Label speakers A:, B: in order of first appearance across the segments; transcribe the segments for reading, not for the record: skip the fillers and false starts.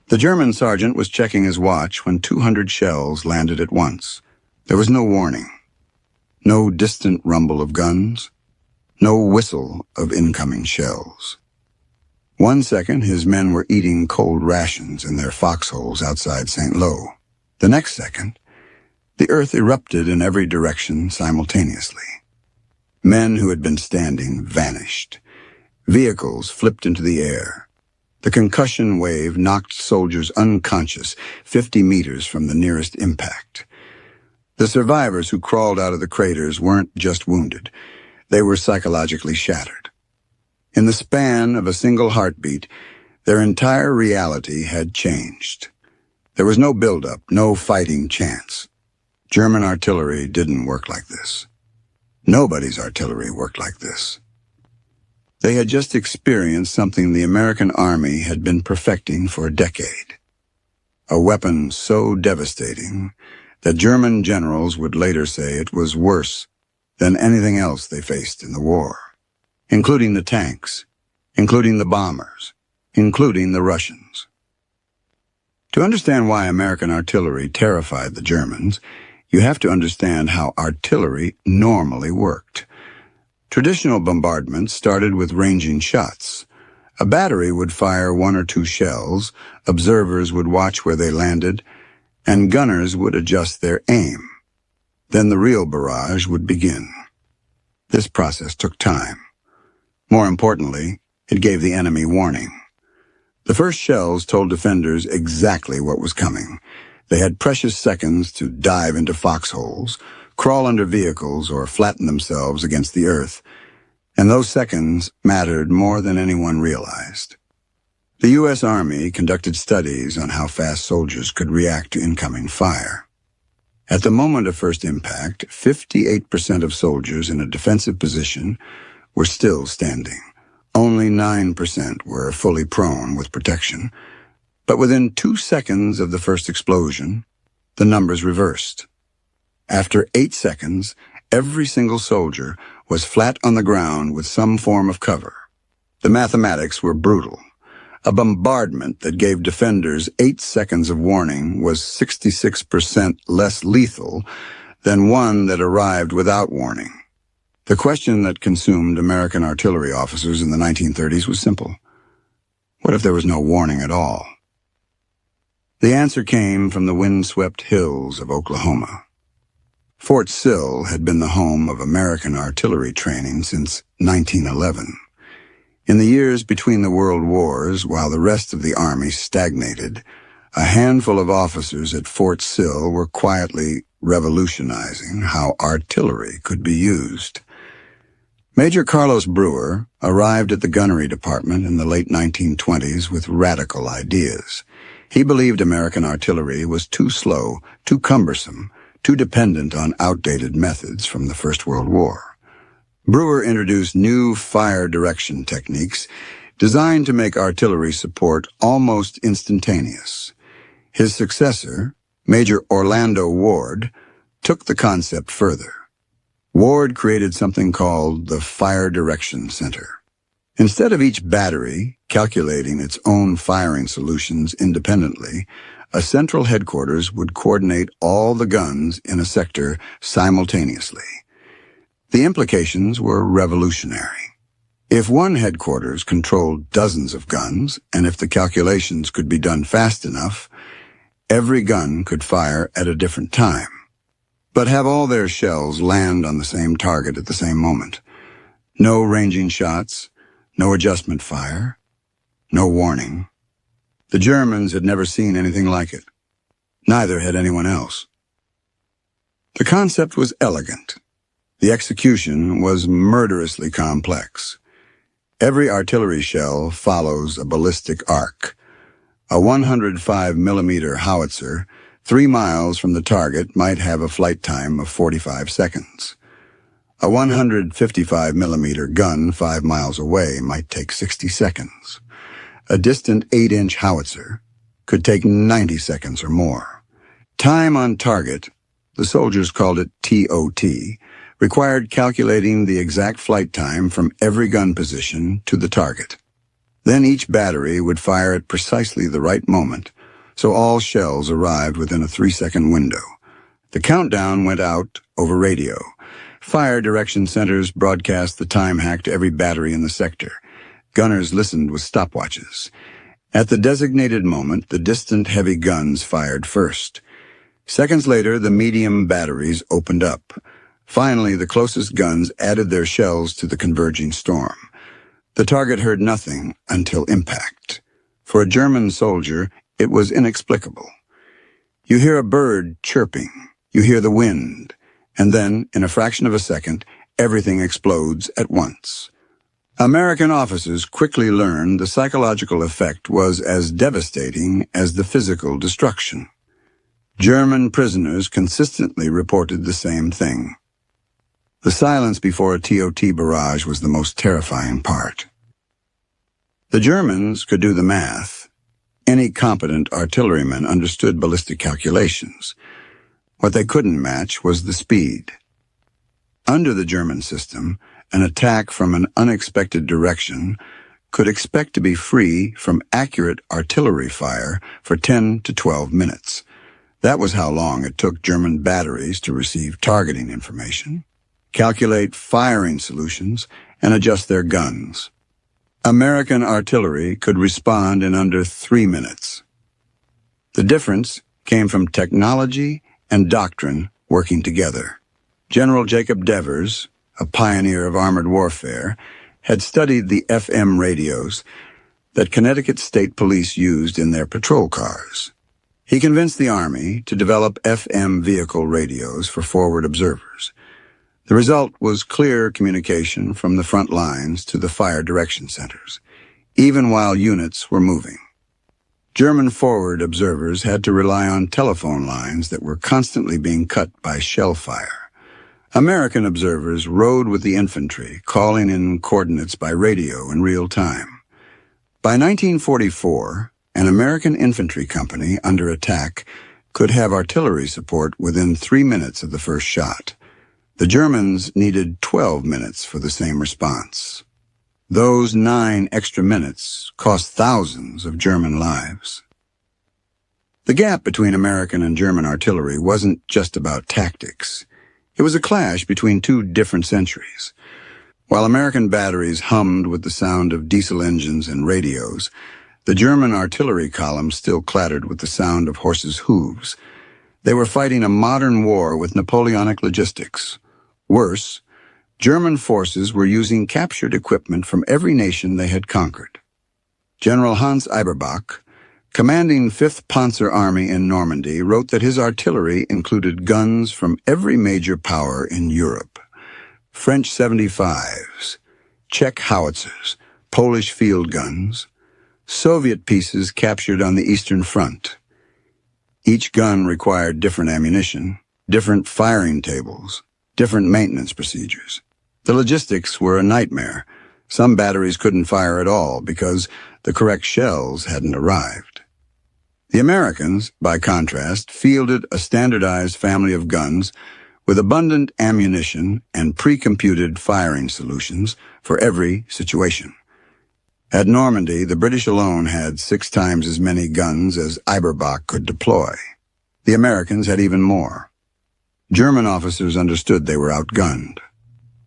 A: The German sergeant was checking his watch when 200 shells landed at once. There was no warning, no distant rumble of guns, no whistle of incoming shells. 1 second, his men were eating cold rations in their foxholes outside St. Lo. The next second, the earth erupted in every direction simultaneously. Men who had been standing vanished. Vehicles flipped into the air. The concussion wave knocked soldiers unconscious 50 meters from the nearest impact. The survivors who crawled out of the craters weren't just wounded. They were psychologically shattered. In the span of a single heartbeat, their entire reality had changed. There was no buildup, no fighting chance. German artillery didn't work like this. Nobody's artillery worked like this. They had just experienced something the American Army had been perfecting for a decade. A weapon so devastating that German generals would later say it was worse than anything else they faced in the war, including the tanks, including the bombers, including the Russians. To understand why American artillery terrified the Germans, you have to understand how artillery normally worked. Traditional bombardments started with ranging shots. A battery would fire 1 or 2 shells, observers would watch where they landed, and gunners would adjust their aim. Then the real barrage would begin. This process took time. More importantly, it gave the enemy warning. The first shells told defenders exactly what was coming. They had precious seconds to dive into foxholes, crawl under vehicles, or flatten themselves against the earth. And those seconds mattered more than anyone realized. The U.S. Army conducted studies on how fast soldiers could react to incoming fire. At the moment of first impact, 58% of soldiers in a defensive position were still standing. Only 9% were fully prone with protection. But within 2 seconds of the first explosion, the numbers reversed. After 8 seconds, every single soldier was flat on the ground with some form of cover. The mathematics were brutal. A bombardment that gave defenders 8 seconds of warning was 66% less lethal than one that arrived without warning. The question that consumed American artillery officers in the 1930s was simple. What if there was no warning at all? The answer came from the windswept hills of Oklahoma. Fort Sill had been the home of American artillery training since 1911. In the years between the World Wars, while the rest of the Army stagnated, a handful of officers at Fort Sill were quietly revolutionizing how artillery could be used. Major Carlos Brewer arrived at the gunnery department in the late 1920s with radical ideas. He believed American artillery was too slow, too cumbersome, too dependent on outdated methods from the First World War. Brewer introduced new fire direction techniques designed to make artillery support almost instantaneous. His successor, Major Orlando Ward, took the concept further. Ward created something called the Fire Direction Center. Instead of each battery calculating its own firing solutions independently, a central headquarters would coordinate all the guns in a sector simultaneously. The implications were revolutionary. If one headquarters controlled dozens of guns, and if the calculations could be done fast enough, every gun could fire at a different time, but have all their shells land on the same target at the same moment. No ranging shots, no adjustment fire, no warning. The Germans had never seen anything like it. Neither had anyone else. The concept was elegant. The execution was murderously complex. Every artillery shell follows a ballistic arc. A 105-millimeter howitzer 3 miles from the target might have a flight time of 45 seconds. A 155-millimeter gun 5 miles away might take 60 seconds. A distant 8-inch howitzer could take 90 seconds or more. Time on target, the soldiers called it TOT, required calculating the exact flight time from every gun position to the target. Then each battery would fire at precisely the right moment, so all shells arrived within a 3-second window. The countdown went out over radio. Fire direction centers broadcast the time hack to every battery in the sector. Gunners listened with stopwatches. At the designated moment, the distant heavy guns fired first. Seconds later, the medium batteries opened up. Finally, the closest guns added their shells to the converging storm. The target heard nothing until impact. For a German soldier, it was inexplicable. You hear a bird chirping, you hear the wind, and then, in a fraction of a second, everything explodes at once. American officers quickly learned the psychological effect was as devastating as the physical destruction. German prisoners consistently reported the same thing. The silence before a TOT barrage was the most terrifying part. The Germans could do the math. Any competent artilleryman understood ballistic calculations. What they couldn't match was the speed. Under the German system, an attack from an unexpected direction could expect to be free from accurate artillery fire for 10 to 12 minutes. That was how long it took German batteries to receive targeting information, calculate firing solutions, and adjust their guns. American artillery could respond in under 3 minutes. The difference came from technology and doctrine working together. General Jacob Devers, a pioneer of armored warfare, had studied the FM radios that Connecticut State Police used in their patrol cars. He convinced the Army to develop FM vehicle radios for forward observers. The result was clear communication from the front lines to the fire direction centers, even while units were moving. German forward observers had to rely on telephone lines that were constantly being cut by shell fire. American observers rode with the infantry, calling in coordinates by radio in real time. By 1944, an American infantry company under attack could have artillery support within 3 minutes of the first shot. The Germans needed 12 minutes for the same response. Those 9 extra minutes cost thousands of German lives. The gap between American and German artillery wasn't just about tactics. It was a clash between 2 different centuries. While American batteries hummed with the sound of diesel engines and radios, the German artillery columns still clattered with the sound of horses' hooves. They were fighting a modern war with Napoleonic logistics. Worse, German forces were using captured equipment from every nation they had conquered. General Hans Eberbach, commanding 5th Panzer Army in Normandy, wrote that his artillery included guns from every major power in Europe. French 75s, Czech howitzers, Polish field guns, Soviet pieces captured on the Eastern Front. Each gun required different ammunition, different firing tables, different maintenance procedures. The logistics were a nightmare. Some batteries couldn't fire at all because the correct shells hadn't arrived. The Americans, by contrast, fielded a standardized family of guns with abundant ammunition and pre-computed firing solutions for every situation. At Normandy, the British alone had 6 times as many guns as Eberbach could deploy. The Americans had even more. German officers understood they were outgunned.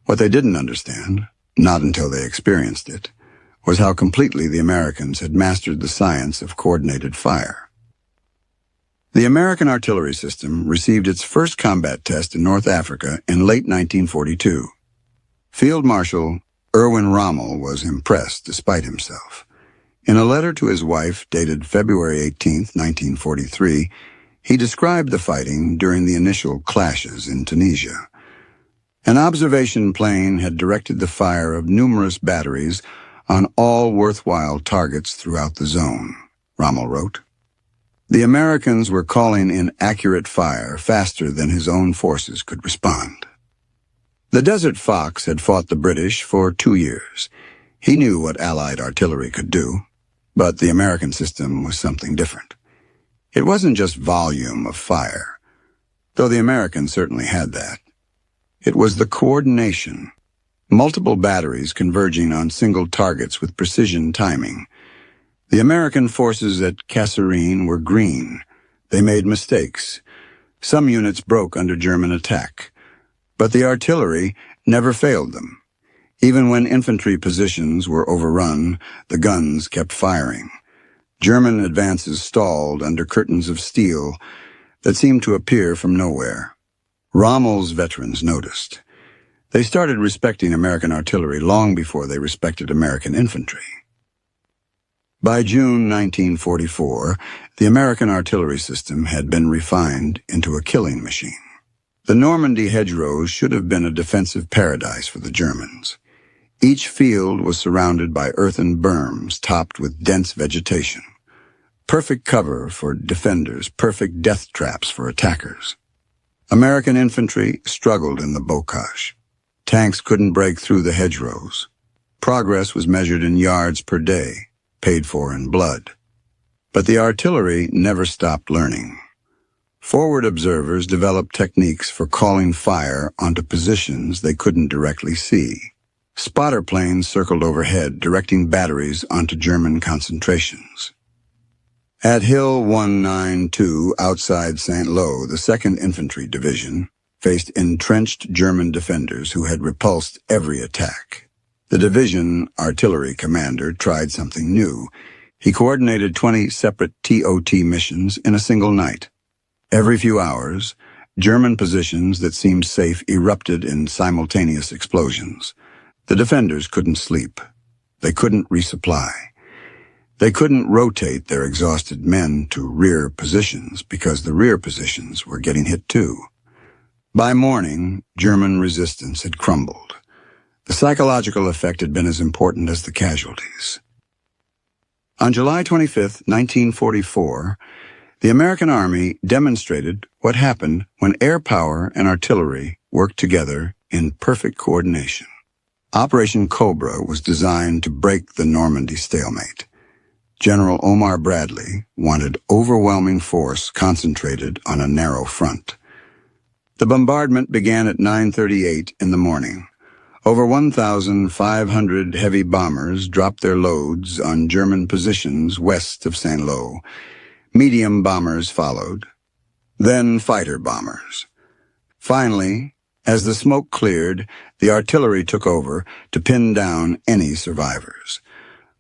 A: What they didn't understand, not until they experienced it, was how completely the Americans had mastered the science of coordinated fire. The American artillery system received its first combat test in North Africa in late 1942. Field Marshal Erwin Rommel was impressed despite himself. In a letter to his wife dated February 18, 1943, he described the fighting during the initial clashes in Tunisia. An observation plane had directed the fire of numerous batteries on all worthwhile targets throughout the zone, Rommel wrote. The Americans were calling in accurate fire faster than his own forces could respond. The Desert Fox had fought the British for 2 years. He knew what Allied artillery could do, but the American system was something different. It wasn't just volume of fire, though the Americans certainly had that. It was the coordination. multiple batteries converging on single targets with precision timing. The American forces at Kasserine were green. They made mistakes. Some units broke under German attack. But the artillery never failed them. Even when infantry positions were overrun, the guns kept firing. German advances stalled under curtains of steel that seemed to appear from nowhere. Rommel's veterans noticed. They started respecting American artillery long before they respected American infantry. By June 1944, the American artillery system had been refined into a killing machine. The Normandy hedgerows should have been a defensive paradise for the Germans. Each field was surrounded by earthen berms topped with dense vegetation. Perfect cover for defenders, perfect death traps for attackers. American infantry struggled in the bocage. Tanks couldn't break through the hedgerows. Progress was measured in yards per day, paid for in blood. But the artillery never stopped learning. Forward observers developed techniques for calling fire onto positions they couldn't directly see. Spotter planes circled overhead, directing batteries onto German concentrations. At Hill 192 outside St. Lo, the 2nd Infantry Division faced entrenched German defenders who had repulsed every attack. The division artillery commander tried something new. He coordinated 20 separate TOT missions in a single night. Every few hours, German positions that seemed safe erupted in simultaneous explosions. The defenders couldn't sleep. They couldn't resupply. They couldn't rotate their exhausted men to rear positions because the rear positions were getting hit too. By morning, German resistance had crumbled. The psychological effect had been as important as the casualties. On July 25, 1944, the American Army demonstrated what happened when air power and artillery worked together in perfect coordination. Operation Cobra was designed to break the Normandy stalemate. General Omar Bradley wanted overwhelming force concentrated on a narrow front. The bombardment began at 9:38 in the morning. Over 1,500 heavy bombers dropped their loads on German positions west of St. Lo. Medium bombers followed, then fighter bombers. Finally, as the smoke cleared, the artillery took over to pin down any survivors.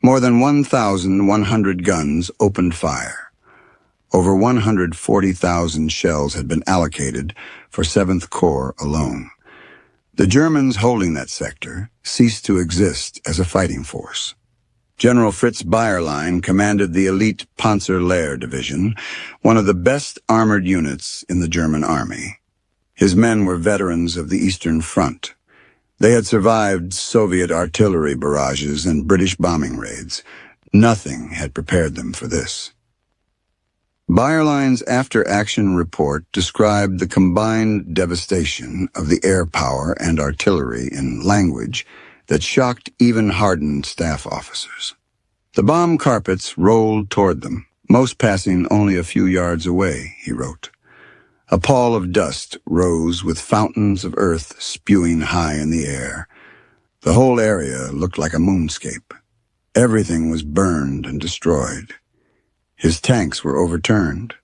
A: More than 1,100 guns opened fire. Over 140,000 shells had been allocated for 7th Corps alone. The Germans holding that sector ceased to exist as a fighting force. General Fritz Bayerlein commanded the elite Panzerlehr Division, one of the best armored units in the German army. His men were veterans of the Eastern Front. They had survived Soviet artillery barrages and British bombing raids. Nothing had prepared them for this. Bayerlein's after-action report described the combined devastation of the air power and artillery in language that shocked even hardened staff officers. The bomb carpets rolled toward them, most passing only a few yards away, he wrote. A pall of dust rose with fountains of earth spewing high in the air. The whole area looked like a moonscape. Everything was burned and destroyed. His tanks were overturned.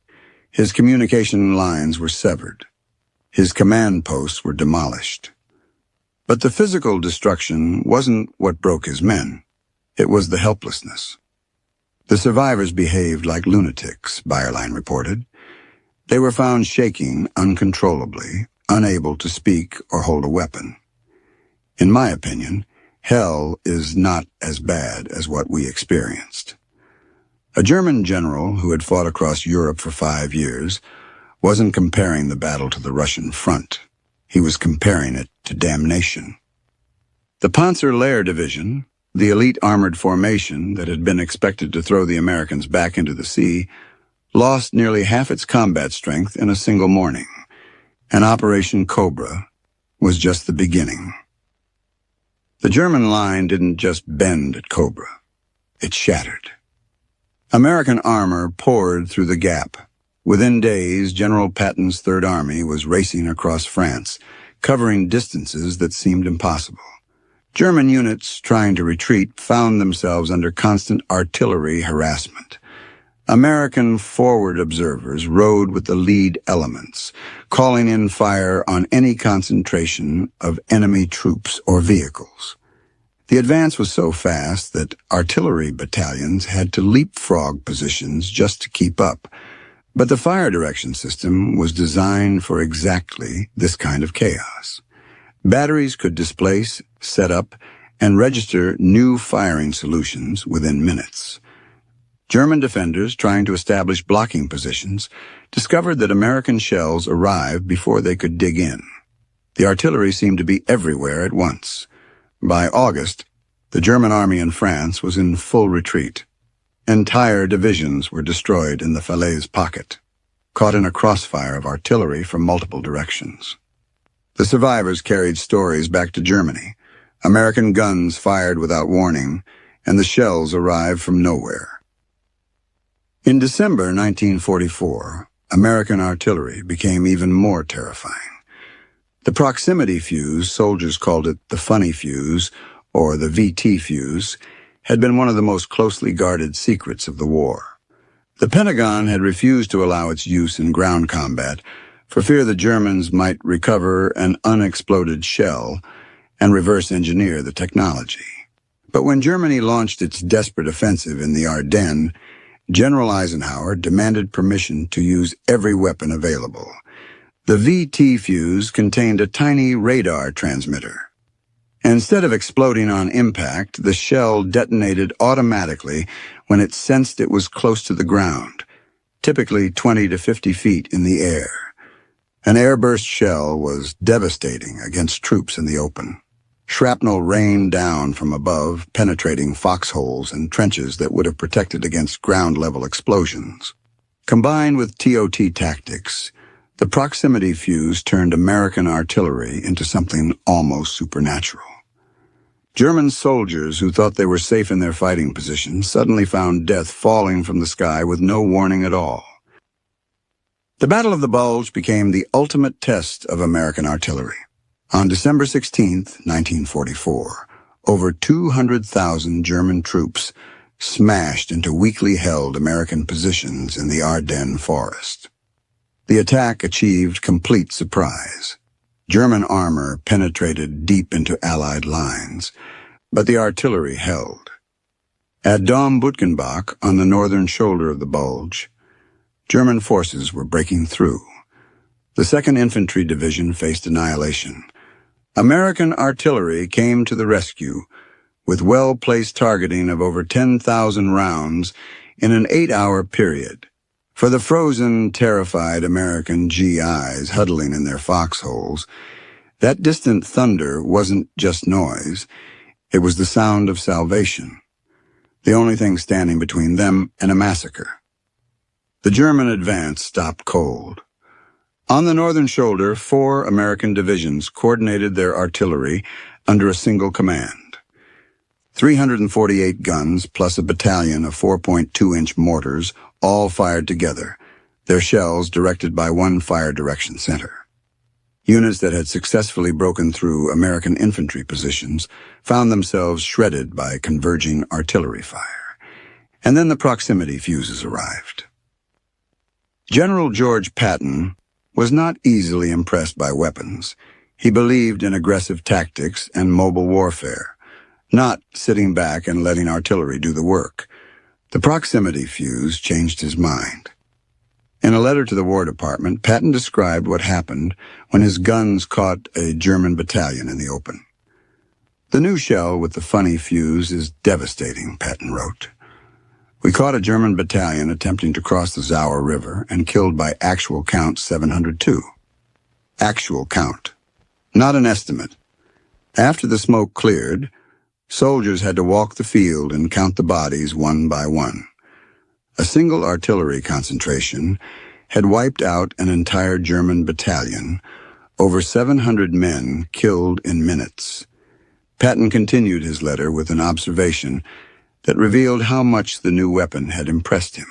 A: His communication lines were severed. His command posts were demolished. But the physical destruction wasn't what broke his men. It was the helplessness. The survivors behaved like lunatics, Bayerlein reported. They were found shaking uncontrollably, unable to speak or hold a weapon. In my opinion, hell is not as bad as what we experienced. A German general who had fought across Europe for 5 years wasn't comparing the battle to the Russian front. He was comparing it to damnation. The Panzerlehr Division, the elite armored formation that had been expected to throw the Americans back into the sea, lost nearly half its combat strength in a single morning, and Operation Cobra was just the beginning. The German line didn't just bend at Cobra, it shattered. American armor poured through the gap. Within days, General Patton's Third Army was racing across France, covering distances that seemed impossible. German units trying to retreat found themselves under constant artillery harassment. American forward observers rode with the lead elements, calling in fire on any concentration of enemy troops or vehicles. The advance was so fast that artillery battalions had to leapfrog positions just to keep up, but the fire direction system was designed for exactly this kind of chaos. Batteries could displace, set up, and register new firing solutions within minutes. German defenders trying to establish blocking positions discovered that American shells arrived before they could dig in. The artillery seemed to be everywhere at once. By August, the German army in France was in full retreat. Entire divisions were destroyed in the Falaise pocket, caught in a crossfire of artillery from multiple directions. The survivors carried stories back to Germany. American guns fired without warning, and the shells arrived from nowhere. In December 1944, American artillery became even more terrifying. The proximity fuse, soldiers called it the funny fuse, or the VT fuse, had been one of the most closely guarded secrets of the war. The Pentagon had refused to allow its use in ground combat for fear the Germans might recover an unexploded shell and reverse engineer the technology. But when Germany launched its desperate offensive in the Ardennes, General Eisenhower demanded permission to use every weapon available. The VT fuse contained a tiny radar transmitter. Instead of exploding on impact, the shell detonated automatically when it sensed it was close to the ground, typically 20 to 50 feet in the air. An airburst shell was devastating against troops in the open. Shrapnel rained down from above, penetrating foxholes and trenches that would have protected against ground-level explosions. Combined with TOT tactics, the proximity fuse turned American artillery into something almost supernatural. German soldiers who thought they were safe in their fighting positions suddenly found death falling from the sky with no warning at all. The Battle of the Bulge became the ultimate test of American artillery. On December 16, 1944, over 200,000 German troops smashed into weakly held American positions in the Ardennes forest. The attack achieved complete surprise. German armor penetrated deep into Allied lines, but the artillery held. At Dom-Butgenbach, on the northern shoulder of the Bulge, German forces were breaking through. The 2nd Infantry Division faced annihilation. American artillery came to the rescue with well-placed targeting of over 10,000 rounds in an 8-hour period. For the frozen, terrified American GIs huddling in their foxholes, that distant thunder wasn't just noise, it was the sound of salvation, the only thing standing between them and a massacre. The German advance stopped cold. On the northern shoulder, 4 American divisions coordinated their artillery under a single command. 348 guns plus a battalion of 4.2-inch mortars all fired together, their shells directed by one fire direction center. Units that had successfully broken through American infantry positions found themselves shredded by converging artillery fire. And then the proximity fuses arrived. General George Patton was not easily impressed by weapons. He believed in aggressive tactics and mobile warfare, not sitting back and letting artillery do the work. The proximity fuse changed his mind. In a letter to the War Department, Patton described what happened when his guns caught a German battalion in the open. "The new shell with the funny fuse is devastating," Patton wrote. "We caught a German battalion attempting to cross the Sauer River and killed by actual count 702. Actual count, not an estimate. After the smoke cleared, soldiers had to walk the field and count the bodies one by one. A single artillery concentration had wiped out an entire German battalion, over 700 men killed in minutes." Patton continued his letter with an observation that revealed how much the new weapon had impressed him.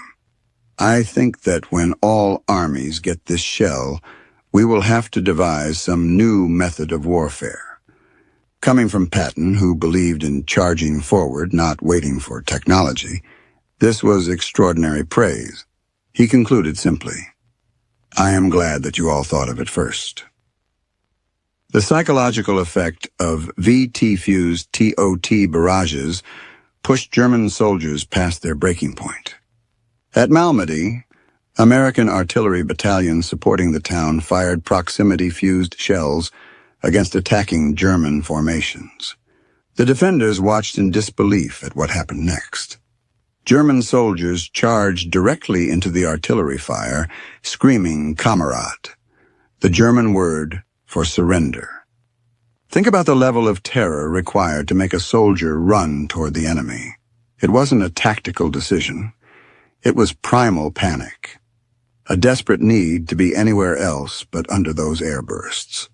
A: "I think that when all armies get this shell, we will have to devise some new method of warfare. Coming from Patton, who believed in charging forward, not waiting for technology, this was extraordinary praise. He concluded simply, "I am glad that you all thought of it first." The psychological effect of VT-fused TOT barrages pushed German soldiers past their breaking point. At Malmedy, American artillery battalions supporting the town fired proximity-fused shells against attacking German formations. The defenders watched in disbelief at what happened next. German soldiers charged directly into the artillery fire, screaming Kamerad, the German word for surrender. Think about the level of terror required to make a soldier run toward the enemy. It wasn't a tactical decision. It was primal panic, a desperate need to be anywhere else but under those airbursts.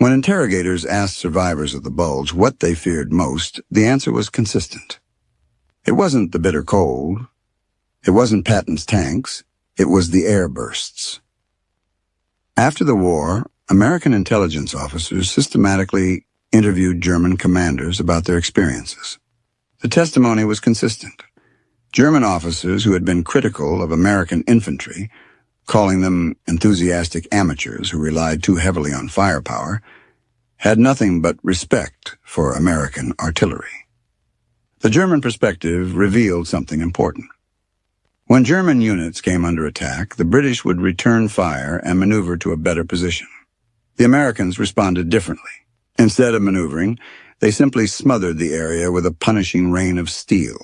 A: When interrogators asked survivors of the Bulge what they feared most, the answer was consistent. It wasn't the bitter cold. It wasn't Patton's tanks. It was the airbursts. After the war, American intelligence officers systematically interviewed German commanders about their experiences. The testimony was consistent. German officers who had been critical of American infantry, calling them enthusiastic amateurs who relied too heavily on firepower, had nothing but respect for American artillery. The German perspective revealed something important. When German units came under attack, the British would return fire and maneuver to a better position. The Americans responded differently. Instead of maneuvering, they simply smothered the area with a punishing rain of steel.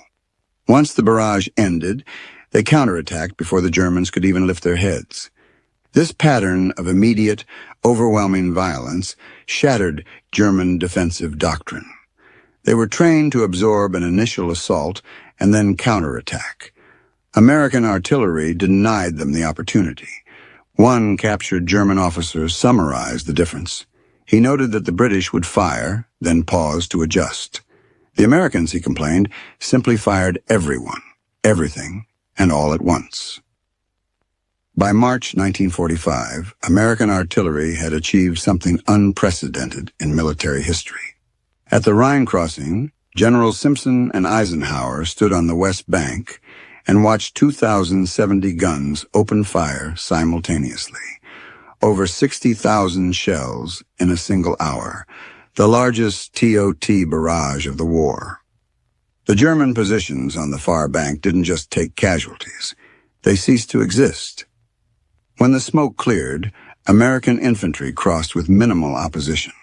A: Once the barrage ended, they counterattacked before the Germans could even lift their heads. This pattern of immediate, overwhelming violence shattered German defensive doctrine. They were trained to absorb an initial assault and then counterattack. American artillery denied them the opportunity. One captured German officer summarized the difference. He noted that the British would fire, then pause to adjust. The Americans, he complained, simply fired everyone, everything, and all at once. By March 1945, American artillery had achieved something unprecedented in military history. At the Rhine crossing, Generals Simpson and Eisenhower stood on the West Bank and watched 2,070 guns open fire simultaneously. Over 60,000 shells in a single hour, the largest TOT barrage of the war. The German positions on the far bank didn't just take casualties. They ceased to exist. When the smoke cleared, American infantry crossed with minimal opposition.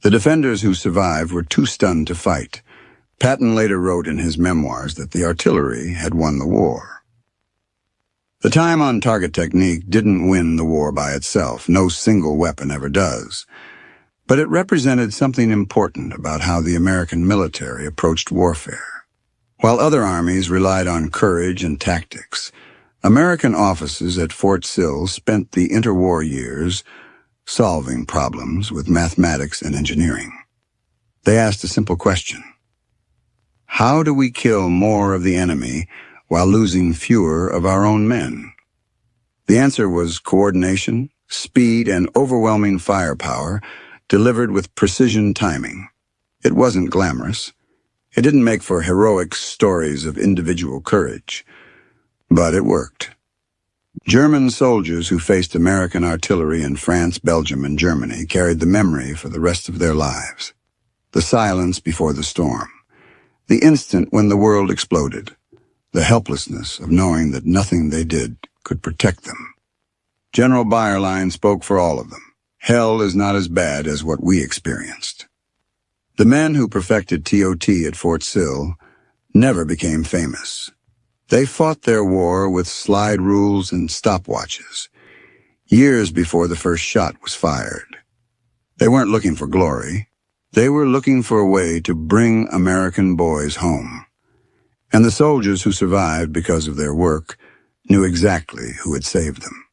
A: The defenders who survived were too stunned to fight. Patton later wrote in his memoirs that the artillery had won the war. The time-on-target technique didn't win the war by itself. No single weapon ever does. But it represented something important about how the American military approached warfare. While other armies relied on courage and tactics, American officers at Fort Sill spent the interwar years solving problems with mathematics and engineering. They asked a simple question. How do we kill more of the enemy while losing fewer of our own men? The answer was coordination, speed, and overwhelming firepower delivered with precision timing. It wasn't glamorous. It didn't make for heroic stories of individual courage. But it worked. German soldiers who faced American artillery in France, Belgium, and Germany carried the memory for the rest of their lives. The silence before the storm. The instant when the world exploded. The helplessness of knowing that nothing they did could protect them. General Bayerlein spoke for all of them. Hell is not as bad as what we experienced. The men who perfected TOT at Fort Sill never became famous. They fought their war with slide rules and stopwatches, years before the first shot was fired. They weren't looking for glory. They were looking for a way to bring American boys home. And the soldiers who survived because of their work knew exactly who had saved them.